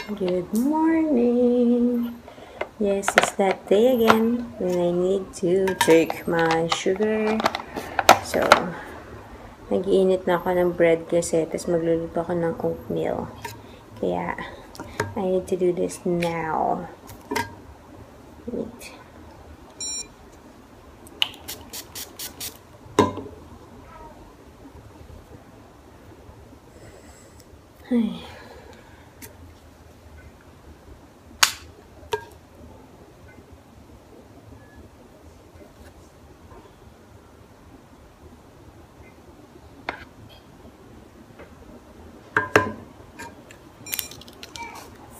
Good morning. Yes, it's that day again when I need to take my sugar. So, nag-iinit na ako ng bread kasi tapos magluluto ako ng oatmeal. Kaya, I need to do this now. Wait. Ay.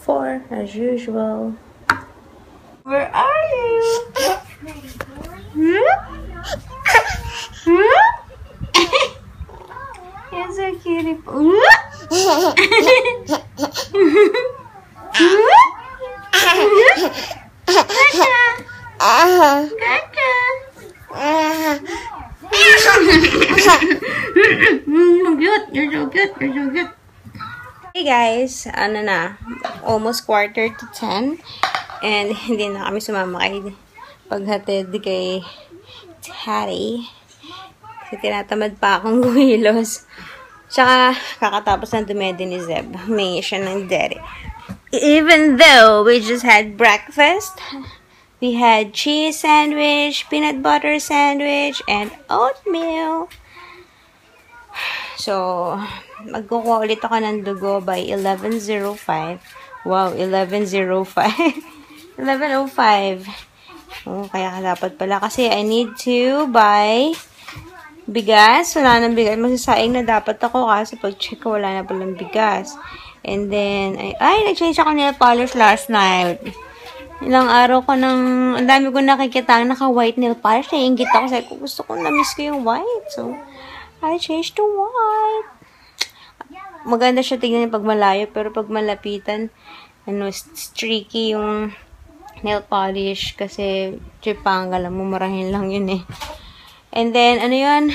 Four, as usual. Where are you? You're so cute. You're so cute. Hey guys, ano na, almost 9:45 and hindi na kami sumama kay paghatid kay Taddy kasi tinatamad pa akong gumilos. Tsaka kakatapos ng dumedi ni Zeb, humingi siya ng daddy. Even though we just had breakfast, we had cheese sandwich, peanut butter sandwich, and oatmeal. So, magkukuha ulit ako ng dugo by 11:05. Wow, 11:05. 11:05. Oh, kaya dapat pala. Kasi I need to buy bigas. Wala nang bigas. Magsasaing na dapat ako kasi pag-check ko, wala na palang bigas. And then, nag-change ako nail polish last night. Ilang araw ko nang, ang dami ko nakikita naka-white nail polish. Naiingit ako. Sabi ko, gusto ko, na-miss ko yung white. So, I changed to white. Maganda siya tingnan pag malayo, pero pag malapitan, streaky yung nail polish kasi chipanga lang, mumurahin lang yun eh. And then, ano yun?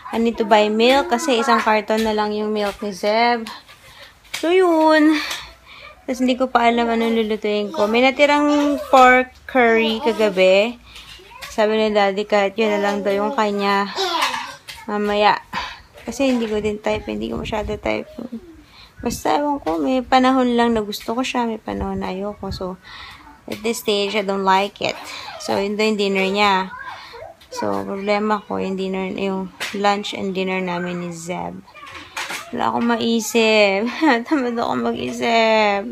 I need to buy milk kasi isang carton na lang yung milk ni Zeb. So, yun. Tapos, hindi ko pa alam anong lulutuin ko. May natirang pork curry kagabi. Sabi ni Daddy, kahit yun na lang daw yung kanya mamaya. Kasi hindi ko din type. Hindi ko masyado type. Basta, ewan ko, may panahon lang na gusto ko siya. May panahon na ayoko. So, at this stage, I don't like it. So, yun daw yung dinner niya. So, problema ko, yung dinner, yung lunch and dinner namin ni Zeb. Wala akong maisip. Tamad ako mag-isip.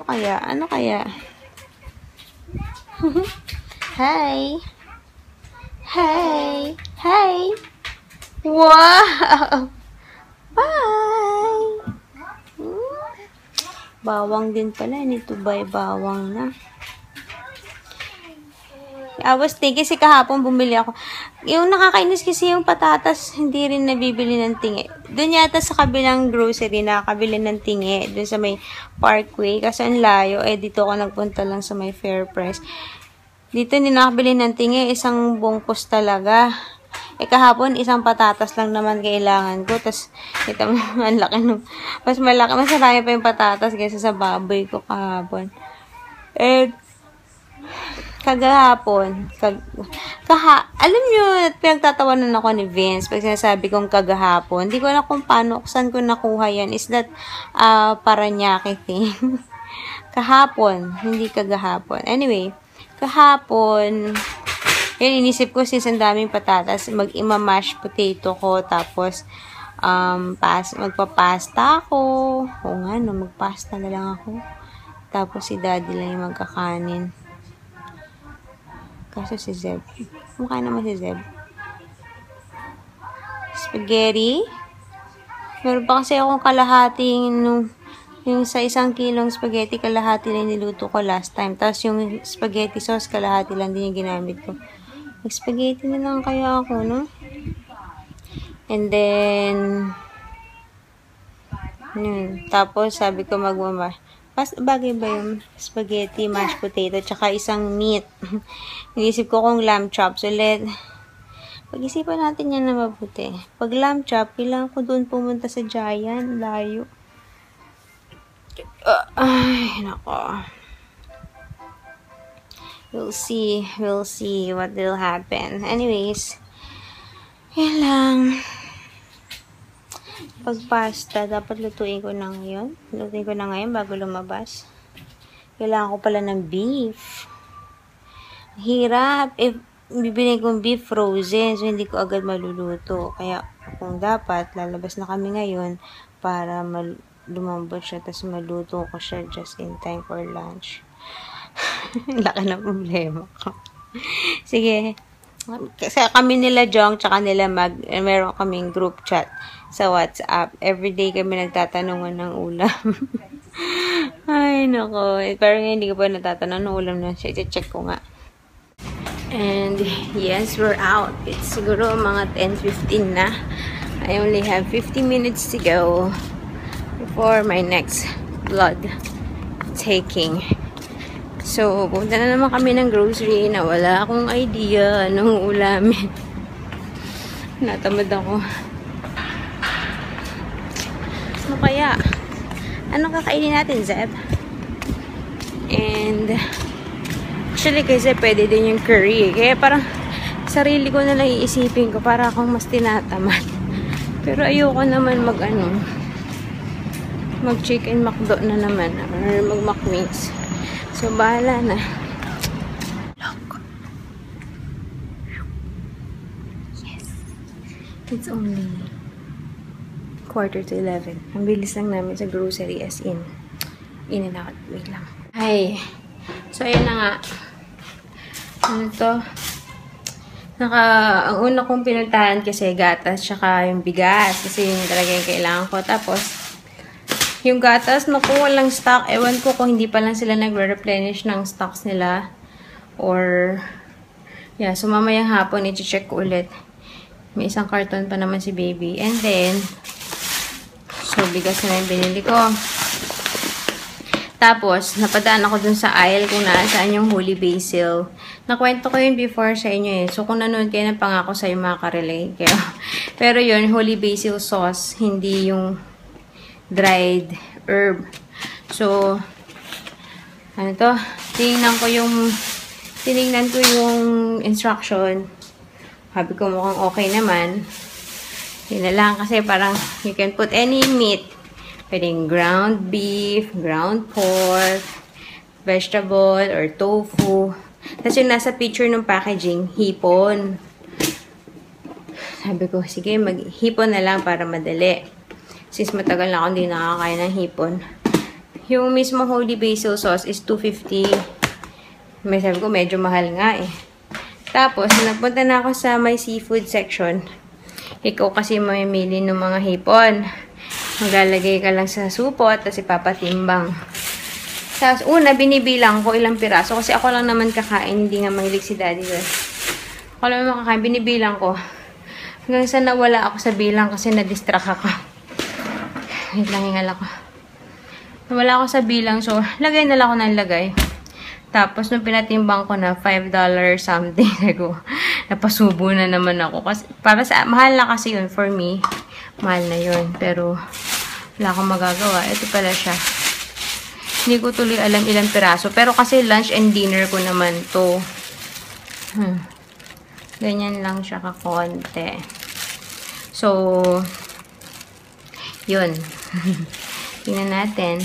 Ano kaya? Hi! Hey! Hey! Wow! Bye! Bawang din pala. I need to buy bawang na. I was thinking, kasi kahapon bumili ako. Yung nakakainis kasi yung patatas, hindi rin nabibili ng tingi. Doon yata sa kabilang grocery, nakakabili ng tingi. Doon sa may Parkway. Kasi ang layo. Dito ako nagpunta lang sa may Fair Price. Dito hindi nakabili ng tingi. Isang bungkus talaga. Kahapon, isang patatas lang naman kailangan ko. Tapos, kita mo, ang laki nung, mas malaki, mas marami pa yung patatas kaysa sa baboy ko kahapon. And, kagahapon, alam nyo, pinagtatawanan ako ni Vince pag sinasabi kong kagahapon. Hindi ko alam kung paano, saan ko nakuha yan. Is that, Paranaque thing? Kahapon, hindi kagahapon. Anyway, kahapon, yun, inisip ko since ang daming patatas, mag-ima-mash potato ko, tapos, magpapasta ako. Oo nga, no, magpasta na lang ako. Tapos, si Daddy lang yung magkakanin. Kaso si Zeb. Mukha naman si Zeb. Spaghetti. Meron pa kasi akong kalahating yung sa 1 kilong spaghetti, kalahati lang niluto ko last time. Tapos yung spaghetti sauce, kalahati lang din yung ginamit ko. Mag-spaghetti na lang kaya ako, no? And then, yun. Tapos, sabi ko bagay ba yung spaghetti, mashed potato, tsaka isang meat. Inisip ko kung lamb chops ulit. Pag-isipan natin yan na mabuti. Pag lamb chop, kailangan ko doon pumunta sa Giant. Layo. Ay, nako. We'll see what will happen. Anyways, yan lang. Pag pasta, dapat lutuin ko na ngayon. Lutuin ko na ngayon bago lumabas. Kailangan ko pala ng beef. Hirap. If bibili kong beef frozen, so hindi ko agad maluluto. Kaya kung dapat, lalabas na kami ngayon para lumambot siya, tapos maluto ko siya just in time for lunch. Laki na problema ko. Sige. Kasi kami nila Jong, tsaka nila meron kaming group chat sa WhatsApp. Everyday kami nagtatanungan ng ulam. Ay, nako. Pero hindi ko pa natatanong ng ulam na siya. I-check ko nga. And, yes, we're out. It's siguro mga 10:15 na. I only have 50 minutes to go before my next blood taking. So, punta na naman kami ng grocery na wala akong idea anong ulamin. Natamad ako. So, kaya, anong kakainin natin, Zeb? And, actually, kay Zeb, pwede din yung curry. Kaya parang, sarili ko na lang iisipin ko para akong mas tinatamad. Pero ayoko naman mag-chicken McDo na naman. Or mag-McWings. So, bahala na. Look. Yes. It's only 11:15. Ang bilis lang namin sa grocery as in and out. Wait lang. Ay. So, ayun na nga. Ano to? Ang una kong pinuntahan kasi gatas tsaka yung bigas. Kasi yun talaga yung kailangan ko. Tapos, yung gatas, naku, walang stock. Ewan ko kung hindi pa lang sila nagre-replenish ng stocks nila. Or, yeah, so mamayang hapon, i-check ko ulit. May isang carton pa naman si baby. And then, so, bigas na yung binili ko. Tapos, napadaan ako dun sa aisle kung nasaan yung holy basil. Nakwento ko yun before sa inyo eh. So, kung nanood kayo ng pangako sa'yo, makaka-relate kayo. Pero yun, holy basil sauce, hindi yung dried herb. So, ano to? Tinignan ko yung instruction. Sabi ko mukhang okay naman. Yun na lang kasi parang you can put any meat. Pwedeng ground beef, ground pork, vegetable, or tofu. Tapos yung nasa picture ng packaging, hipon. Sabi ko, sige, maghipon na lang para madali. Since matagal na ako hindi nakakain ng hipon. Yung mismo holy basil sauce is $2.50. May sabi ko, medyo mahal nga eh. Tapos, nagpunta na ako sa my seafood section. Ikaw kasi mamimili ng mga hipon. Maglalagay ka lang sa supot, tapos ipapatimbang. Tapos, una, binibilang ko ilang piraso. Kasi ako lang naman kakain, hindi nga mahilig si daddy doon. Ako lang naman kakain, binibilang ko. Hanggang sa nawala ako sa bilang kasi na-distract ako. Wait lang, hingal ako. Nawala ako sa bilang, so, lagay na lang ako ng lagay. Tapos, nung pinatimbang ko na $5 something, napasubo na naman ako. Kasi, para sa, mahal na kasi yun for me. Mahal na yun. Pero, wala akong magagawa. Ito pala siya. Hindi ko tuloy alam ilang piraso. Pero kasi lunch and dinner ko naman to. Ganyan lang siya kakonte. So, yun. Tingnan natin.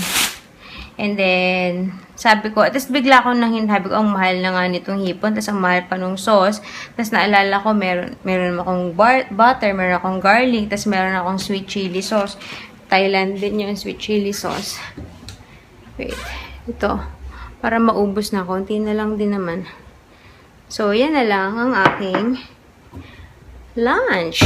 And then, sabi ko, tapos bigla ko nang sabi ko, ang mahal na nga nitong hipon, tapos ang mahal pa nung sauce. Tapos naalala ko, meron akong butter, meron akong garlic, tapos meron akong sweet chili sauce. Thailand din yung sweet chili sauce. Wait, ito. Para maubos na, konti na lang din naman. So, yan na lang ang aking lunch.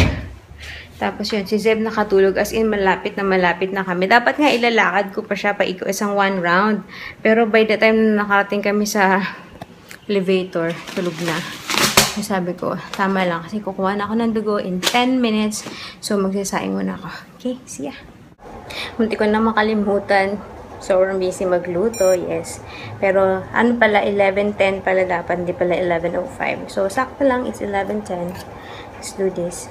Tapos yun, si Zeb nakatulog. As in, malapit na kami. Dapat nga ilalakad ko pa siya pa isang 1 round. Pero by the time na nakarating kami sa elevator, tulog na. So, sabi ko, tama lang. Kasi kukuha na ako ng dugo in 10 minutes. So, magsasaing muna ako. Okay, see ya. Munti ko na makalimutan. Sobrang busy magluto, yes. Pero, ano pala, 11:10 pala dapat. Hindi pala 11:05. So, sakto lang. It's 11:10. Let's do this.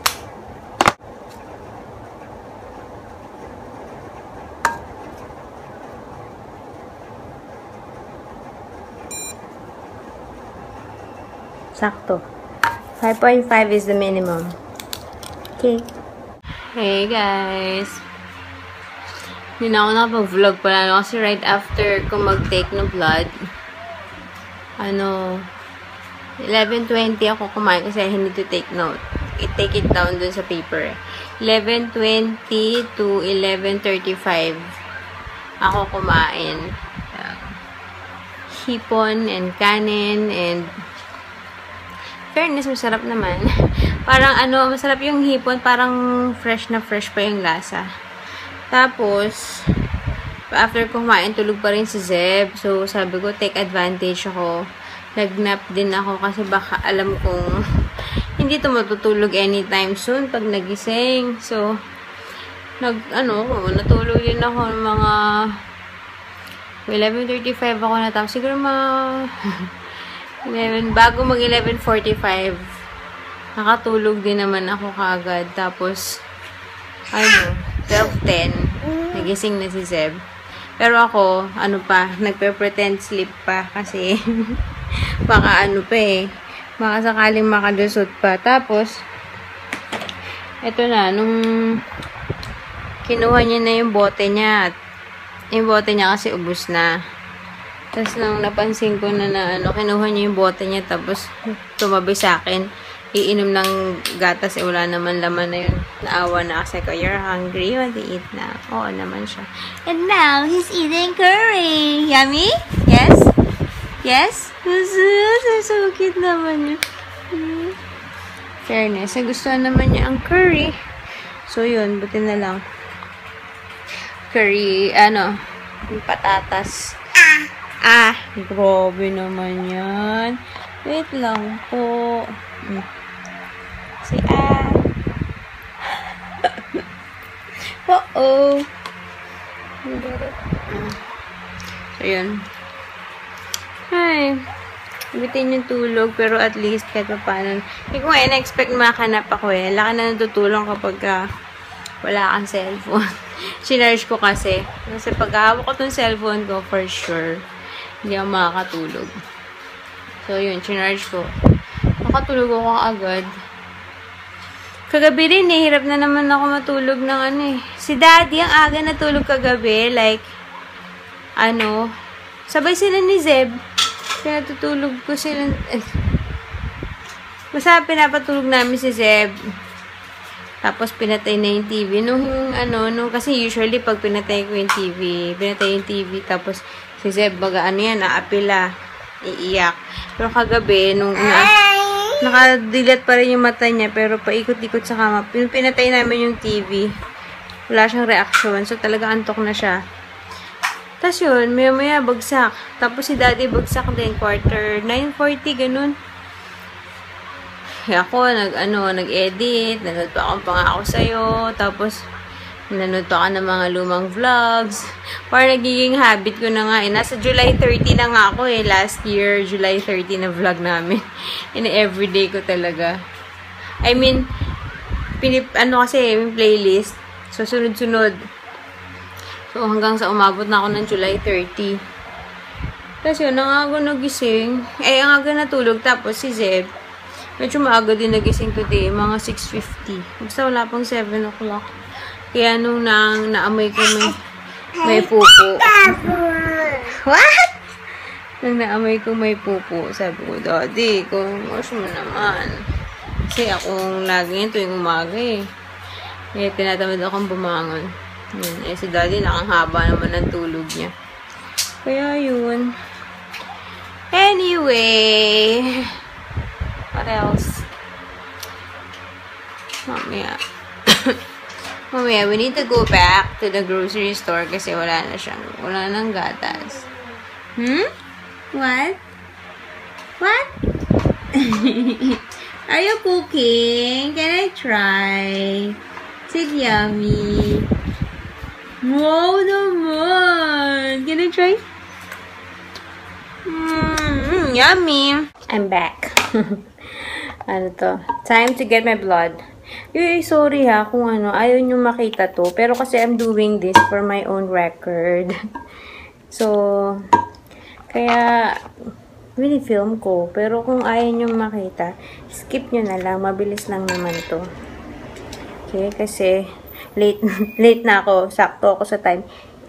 Sakto. 5.5 is the minimum. Okay. Hey guys. Hindi na ako nakapag-vlog pala. Kasi right after ko mag-take ng blood, 11:20 ako kumain kasi I need to take note. I-take it down dun sa paper. 11:20 to 11:35 ako kumain. Hipon and kanin and fairness, masarap naman. Parang masarap yung hipon, parang fresh na fresh pa yung lasa. Tapos, after kumain, tulog pa rin si Zeb. So, sabi ko, take advantage ako. Nag-nap din ako kasi baka alam kong hindi ito matutulog anytime soon pag nagising. So, natulog din ako ng mga 11:35 ako natapos. Siguro bago mag 11:45, nakatulog din naman ako kaagad. Tapos, 12:10, nagising na si Zeb. Pero ako, nagpe-pretend sleep pa kasi baka baka sakaling makalusot pa. Tapos, eto na, nung kinuha niya na yung bote niya, kasi ubos na. Tapos, nung napansin ko na kinuha niya yung bote niya, tapos tumabi sa akin, iinom ng gatas, wala naman laman na yun. Naawa na kasi ko, you're hungry, you want to eat na? Oo naman siya. And now, he's eating curry. Yummy? Yes? Yes? So cute naman yun. Fairness, gusto naman niya ang curry. So, yun, buti na lang. Curry, yung patatas. Grabe naman yan. Wait lang po. Si Uh-oh. So, yun. Ay. Bitin yung tulog, pero at least kahit pa paano. Hindi ko nga na-expect makahanap ako eh. Laka na natutulong kapag wala kang cellphone. Sinarge ko kasi. Kasi pag hawak ko tong cellphone ko, for sure, hindi ako makakatulog. So, yun. Sinarge ko. Makatulog ako agad. Kagabi rin eh. Hirap na naman ako matulog ng Si Daddy, ang aga natulog kagabi. Like, sabay sila ni Zeb. Kaya tutulog ko sila. Basta pinapatulog namin si Zeb. Tapos pinatay na yung TV. Kasi usually pag pinatay ko yung TV, tapos si Zeb, naapila, iiyak. Pero kagabi, nakadilat pa rin yung mata niya, pero paikot-ikot sa kama. Pinatay namin yung TV. Wala siyang reaction. So, talaga antok na siya. Tapos yun, maya-maya bagsak. Tapos si Daddy bagsak din, 9:40, ganun. Ako, nag-edit, nanood pa akong Pangako Sa'yo, tapos, nanood pa ako ng mga lumang vlogs. Parang nagiging habit ko na nga. Nasa July 30 na nga ako last year, July 30 na vlog namin. Everyday ko talaga. I mean, kasi, yung playlist, so sunod-sunod. So, hanggang sa umabot na ako ng July 30. Tapos yun, ang aga nagising. Ang aga natulog. Tapos si Zeb, medyo maaga din nagising today. Mga 6:50. Basta wala pang 7 o'clock. Kaya nung naamoy ko may pupo. What? Nung naamoy ko may pupo, sabi ko, Daddy, wash mo naman. Kasi akong lagi yun tuwing umaga Kaya tinatamad akong bumangon. Yun. Si Daddy, nakahaba naman ng tulog niya. Kaya yun. Anyway. What else? Mamaya, we need to go back to the grocery store kasi wala nang gatas. What? What? Are you cooking? Can I try? Is it yummy? Wow naman! Can I try? Yummy! I'm back. Time to get my blood. Sorry kung ayaw nyo makita to. Pero kasi I'm doing this for my own record. So, kaya, film ko. Pero kung ayaw nyo makita, skip nyo na lang. Mabilis lang naman to. Okay, kasi late late na ako. Sakto ako sa time.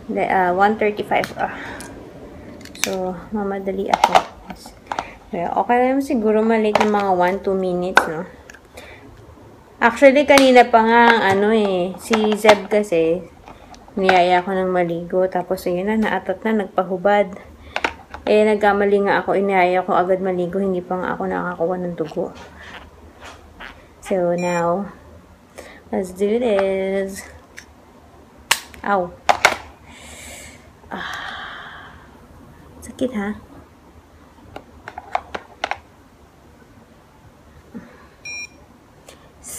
1:35. So, mamadali ako. Okay lang siguro malate ng mga 1-2 minutes, no? Actually, kanina pa nga, si Zeb kasi, niyaya ako ng maligo. Tapos, ayun na, naatot na, nagpahubad. Nagkamali nga ako, iniyaya ko agad maligo, hindi pa nga ako nakakuha ng dugo. So, now, let's do this. Ow. Sakit, ha?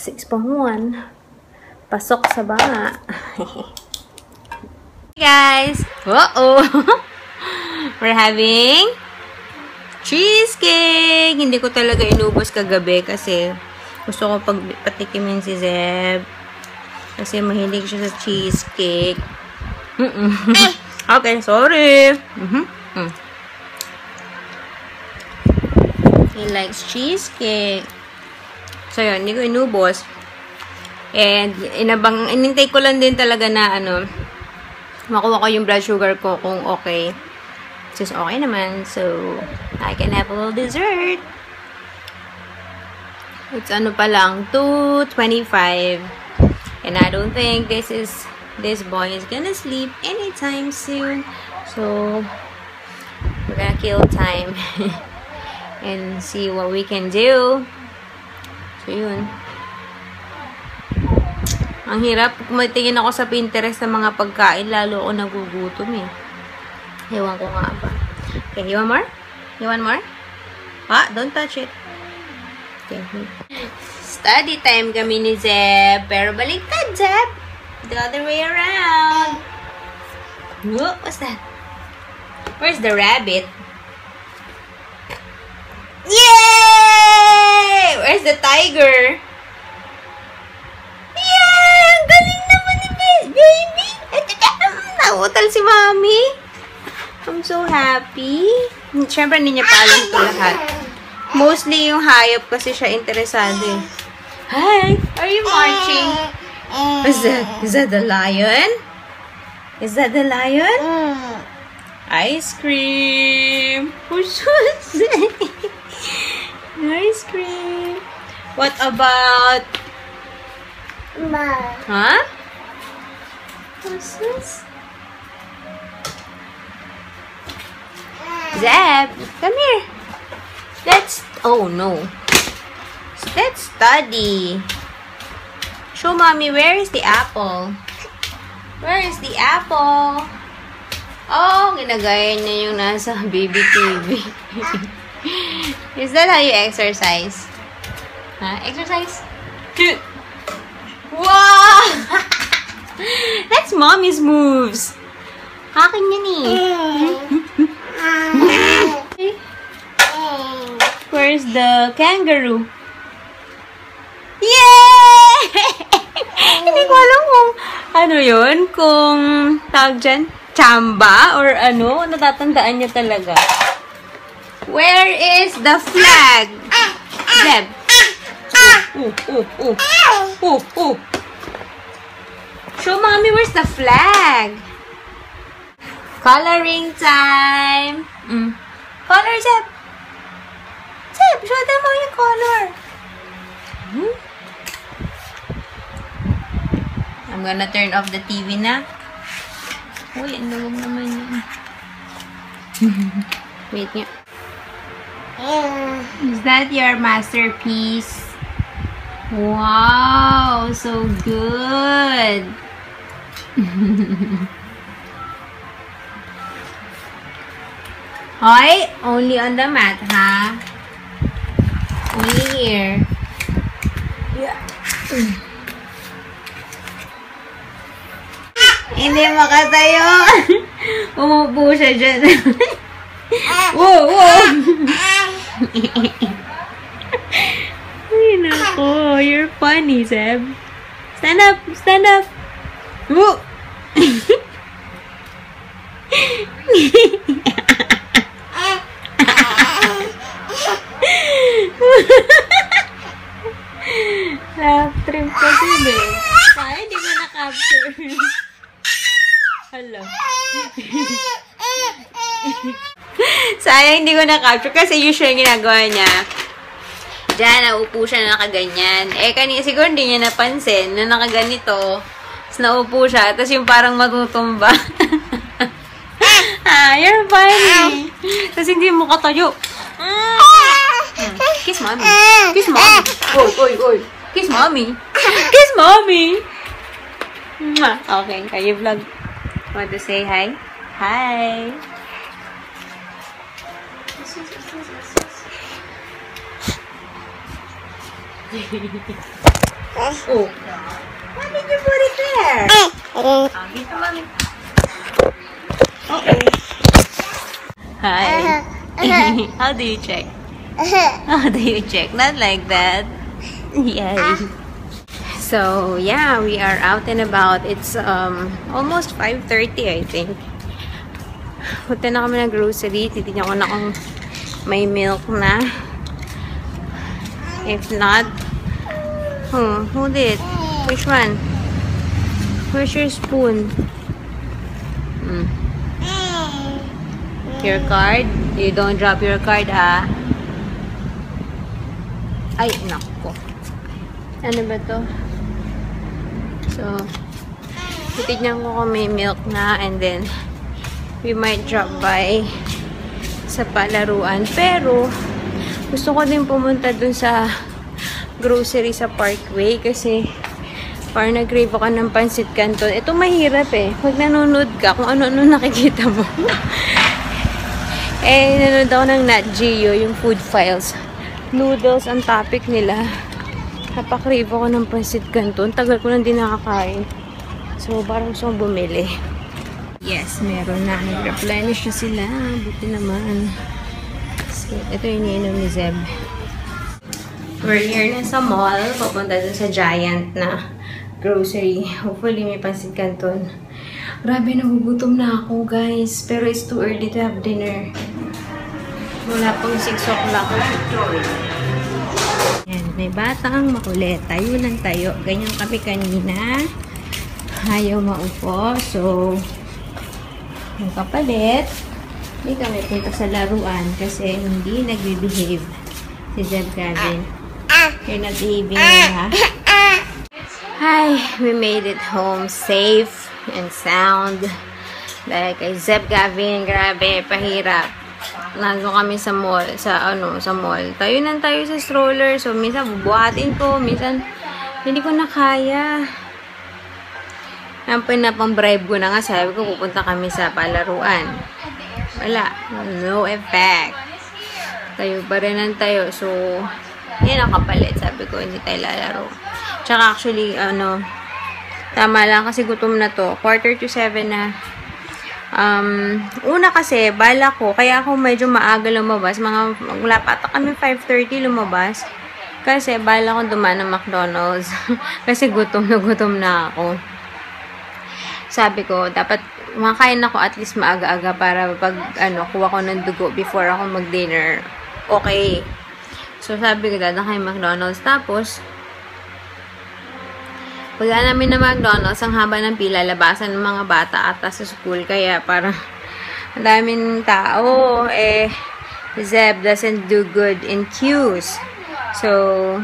.1 pasok sa banga. Hey guys! We're having cheesecake! Hindi ko talaga inubos kagabi kasi gusto ko patikimin si Zeb. Kasi mahilig siya sa cheesecake. Okay, sorry. He likes cheesecake. So, yun, hindi ko inubos. And, inintay ko lang din talaga na, makuha ko yung blood sugar ko kung okay. Just okay naman. So, I can have a little dessert. It's pa lang, 2:25. And I don't think this boy is gonna sleep anytime soon. So, we're gonna kill time. And see what we can do. So, yun. Ang hirap. Kumatingin ako sa Pinterest ng mga pagkain, lalo ako nagugutom eh. Ewan ko nga ba. Okay, you want more? You want more? Don't touch it. Okay. Study time kami ni Zeb. Pero baliktad, Zeb. The other way around. What's that? Where's the rabbit? Yay! Where's the tiger? Yay! Ang galing naman ni baby! Nautal si Mommy. I'm so happy. Siyempre, hindi niya pa alam ito lahat. Mostly yung hayop kasi siya interesado eh. Hi! Are you marching? Is that the lion? Is that the lion? Ice cream! Who's ice cream. What about? Huh? What's this? Zeb, come here. Oh no. Let's study. Show Mommy, where is the apple? Where is the apple? Oh, ginagaya niya yung nasa baby TV. Is that how you exercise? Exercise? Wow! That's Mommy's moves. Akin yan eh. Where's the kangaroo? Yay! Hindi ko alam kung ano yun. Kung tawag dyan, chamba or ano. Natatandaan niya talaga. Where is the flag? Zeb. Show Mommy where's the flag. Coloring time. Color, Zeb. Zeb, show them how you color. I'm gonna turn off the TV na. Uy, ang lawag naman yun. Wait nga. Is that your masterpiece? Wow, so good. Hoy, only on the mat, ha? Only here. Yeah. Hindi makatayo. Umupo siya dyan. Whoa, whoa. Ay, nako. You're funny, Zeb. Stand up. Stand up. Whoa. Kaya hindi ko na-capture kasi usually ginagawa niya. Diyan, naupo siya na nakaganyan. Kanina siguro hindi niya napansin na nakaganito. Tapos naupo siya. Tapos yung parang matutumba. You're funny. Tapos hindi mo katayo. Kiss mommy. Kiss mommy. Oy. Kiss mommy. Kiss mommy. Okay, kayo vlog. Want to say hi? Hi. Oh. Why did you put it there? Dito mommy. Hi. How do you check? How do you check? Not like that. Yay. So, yeah, we are out and about. It's almost 5:30, I think. Punta na kami ng grocery. Titignan ko na kung may milk na. If not, hold it. Which one? Where's your spoon? Your card? You don't drop your card, ha? Ay, nako. Ano ba to? So, titignan ko kung may milk na and then we might drop by sa palaruan. Pero, gusto ko din pumunta dun sa grocery sa Parkway kasi parang nag-crave ako ng Pansit Canton. Ito mahirap eh. Pag nanonood ka, kung ano-ano nakikita mo. Nanonood ako ng Nat Geo, yung food files. Noodles ang topic nila. Napakrave ako ng Pansit Canton. Tagal ko nang di nakakain. So, parang gusto kong bumili. Yes, meron na. Nag-replenish na sila. Buti naman. So, ito yung iniinom ni Zeb. We're here na sa mall. Papunta dun sa Giant na grocery. Hopefully, may Pansit Canton. Grabe, nagugutom na ako, guys. Pero it's too early to have dinner. Wala pang 6 o'clock. Yan, may batang makulit. Tayo lang tayo. Ganyan kami kanina. Ayaw maupo. So, yung kapalit, hindi kami punta sa laruan kasi hindi nagbe-behave si Zeb Gavin. You're not behaving, ha? Hi, we made it home safe and sound. Dahil kay Zeb Gavin, grabe, pahirap. Nandun kami sa mall, sa mall. Tayo nang tayo sa stroller. So, minsan bubuhatin ko, minsan hindi ko na kaya. Pinapang-bribe ko na nga. Sabi ko, pupunta kami sa palaruan. Wala. No effect. Tayo pa rin ang tayo. So, yan ang kapalit. Sabi ko, hindi tayo lalaro. Tsaka actually, tama lang kasi gutom na to. 6:45 na. Una kasi, bala ko, kaya ako medyo maaga lumabas. Wala pa ata kami 5:30 lumabas. Kasi bala ko dumaan ng McDonald's. Kasi gutom na ako. Sabi ko, dapat makain ako at least maaga-aga para pag kuha ko ng dugo before ako mag-dinner. Okay. So, sabi ko, dadaan kayo McDonald's. Tapos, pagdaan namin na McDonald's, ang haba ng pila, labasan ng mga bata ata sa school. Kaya parang ang daming tao. Zeb doesn't do good in queues. So,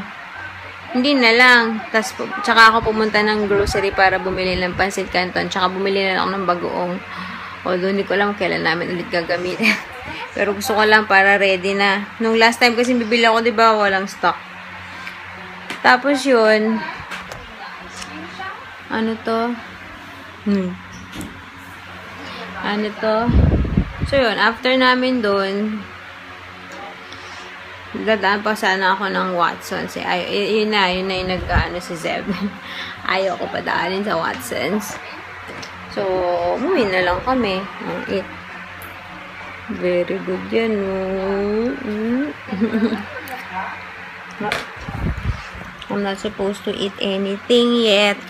hindi na lang. Tapos, tsaka ako pumunta ng grocery para bumili ng Pansit Canton. Tsaka bumili na ako ng bagoong. Although, hindi ko alam kailan namin ulit gagamitin. Pero gusto ko lang para ready na. Nung last time kasi bibili ako, diba, walang stock. Tapos yun, ano to? Ano to? So yun, after namin dun, dadaan pa sana ako ng Watsons. Yun na yung nag-ano si Zeb. Ayaw ko pa daanin sa Watsons. So, umuwi na lang kami. Eat. Very good yan. I'm not supposed to eat anything yet.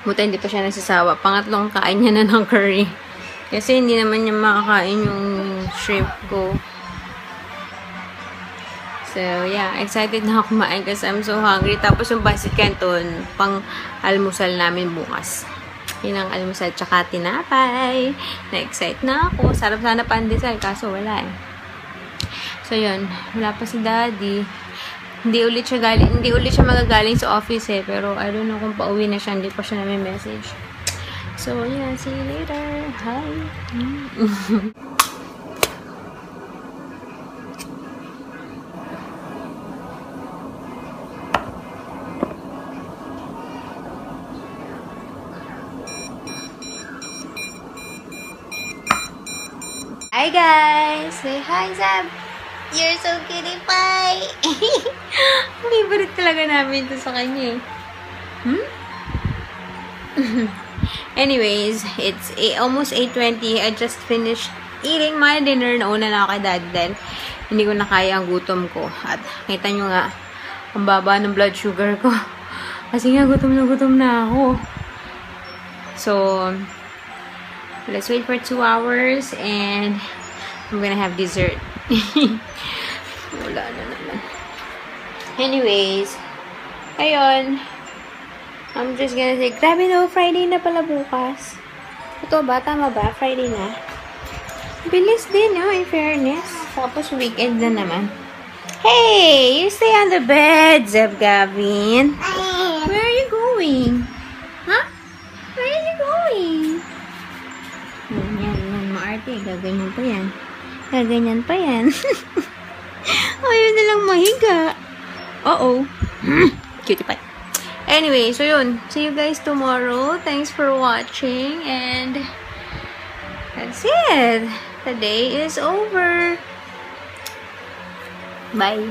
Buta hindi pa siya nagsasawa. Pangatlong kain niya na ng curry. Kasi hindi naman niya makakain yung shrimp ko. So, yeah. Excited na ako kumain kasi I'm so hungry. Tapos yung Pansit Canton, pang almusal namin bukas. Yun ang almusal tsaka tinapay. Na-excite na ako. Sarap sana pandesal, kaso wala eh. So, yun. Wala pa si Daddy. Hindi ulit siya magagaling sa office eh. Pero, I don't know kung pauwi na siya. Hindi pa siya message. So, yeah. See you later. Hi. Hi guys! Say hi, Zab! You're so cutie pie! Favorite talaga namin ito sa kanya eh. Anyways, it's almost 8:20. I just finished eating my dinner. Nauna na ako kay Daddy dahil hindi ko na kaya ang gutom ko. At kita nyo nga, ang baba ng blood sugar ko. Kasi nga, gutom na ako. So, let's wait for 2 hours and I'm gonna have dessert. Wala na naman. Anyways, ayun. I'm just gonna say, grabe no, Friday na pala bukas. Ito ba? Tama ba? Friday na. Bilis din, no? In fairness. Tapos weekend na naman. Hey! You stay on the bed, Zeb Gavin. Where are you going? Huh? Where are you going? Yan, maarte. Gaganyan pa yan. Gaganyan pa yan. Ayaw nilang mahiga. Uh-oh. Cutie pie. Anyway, so yun. See you guys tomorrow. Thanks for watching. And that's it. The day is over. Bye.